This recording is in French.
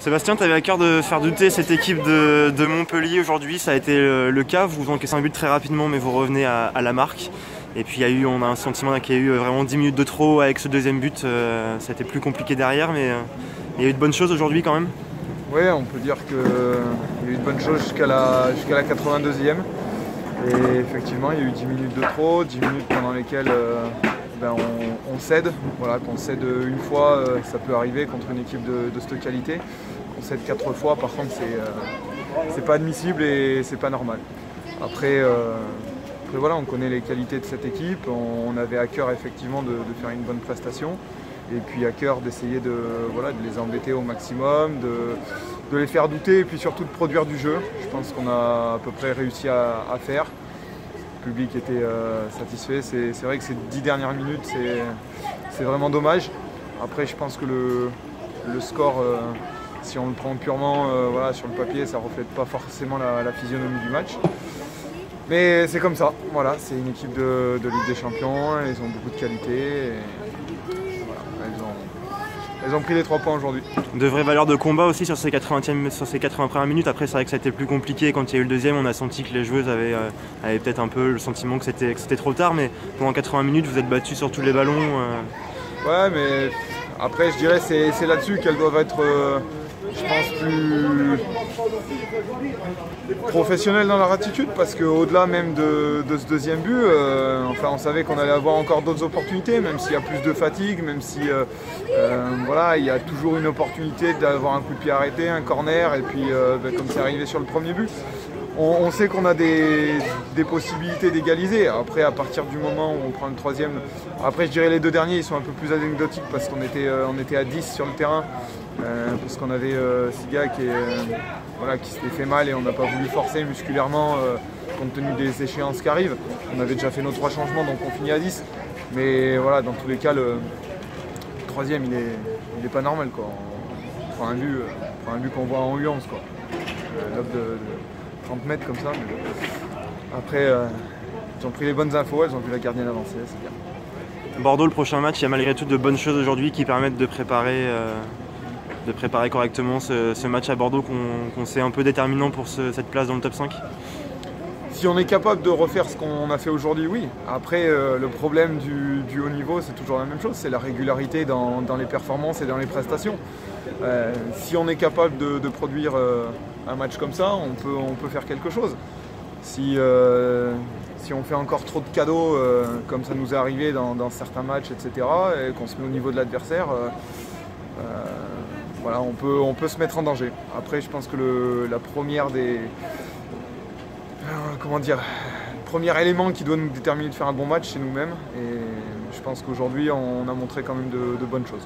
Sébastien, tu avais à cœur de faire douter cette équipe de Montpellier aujourd'hui, ça a été le cas, vous encaissez un but très rapidement mais vous revenez à la marque. Et puis on a un sentiment qu'il y a eu vraiment 10 minutes de trop avec ce deuxième but, ça a été plus compliqué derrière, mais il y a eu de bonnes choses aujourd'hui quand même. Oui, on peut dire qu'il y a eu de bonnes choses jusqu'à la 82e. Et effectivement, il y a eu 10 minutes de trop, 10 minutes pendant lesquelles on cède. Voilà, qu'on cède une fois, ça peut arriver contre une équipe de cette qualité. Qu'on cède 4 fois, par contre, c'est pas admissible et c'est pas normal. Après voilà, on connaît les qualités de cette équipe. On avait à cœur effectivement de faire une bonne prestation. Et puis à cœur d'essayer de les embêter au maximum, de les faire douter et puis surtout de produire du jeu. Je pense qu'on a à peu près réussi à faire. Le public était satisfait. C'est vrai que ces 10 dernières minutes, c'est vraiment dommage. Après, je pense que le score, si on le prend purement sur le papier, ça ne reflète pas forcément la physionomie du match. Mais c'est comme ça, voilà, c'est une équipe de Ligue des Champions, ils ont beaucoup de qualité. Elles ont pris les 3 points aujourd'hui. De vraies valeurs de combat aussi sur ces 80 premières minutes. Après, c'est vrai que ça a été plus compliqué. Quand il y a eu le deuxième, on a senti que les joueuses avaient peut-être un peu le sentiment que c'était trop tard. Mais pendant 80 minutes, vous êtes battus sur tous les ballons. Ouais, mais après, je dirais que c'est là-dessus qu'elles doivent être, je pense, plus professionnelles dans leur attitude. Parce qu'au-delà même de ce deuxième but, on savait qu'on allait avoir encore d'autres opportunités, même s'il y a plus de fatigue, même si il y a toujours une opportunité d'avoir un coup de pied arrêté, un corner, et puis comme c'est arrivé sur le premier but. On sait qu'on a des possibilités d'égaliser. Après, à partir du moment où on prend le troisième, après je dirais les 2 derniers, ils sont un peu plus anecdotiques parce qu'on était à 10 sur le terrain, parce qu'on avait Siga qui s'était fait mal et on n'a pas voulu forcer musculairement compte tenu des échéances qui arrivent. On avait déjà fait nos 3 changements, donc on finit à 10. Mais voilà, dans tous les cas, le troisième, il est pas normal, quoi. On prend un but qu'on voit en U11, quoi. Lob de 30 mètres comme ça. Mais après, ils ont pris les bonnes infos, elles ont vu la gardienne avancer, c'est bien. Bordeaux, le prochain match, il y a malgré tout de bonnes choses aujourd'hui qui permettent de préparer correctement ce match à Bordeaux qu'on sait un peu déterminant pour cette place dans le top 5. Si on est capable de refaire ce qu'on a fait aujourd'hui, oui. Après, le problème du haut niveau, c'est toujours la même chose, c'est la régularité dans les performances et dans les prestations. Si on est capable de produire un match comme ça, on peut faire quelque chose. Si on fait encore trop de cadeaux, comme ça nous est arrivé dans certains matchs, etc., et qu'on se met au niveau de l'adversaire, on peut se mettre en danger. Après, je pense que le premier élément qui doit nous déterminer de faire un bon match, c'est nous-mêmes. Et je pense qu'aujourd'hui, on a montré quand même de bonnes choses.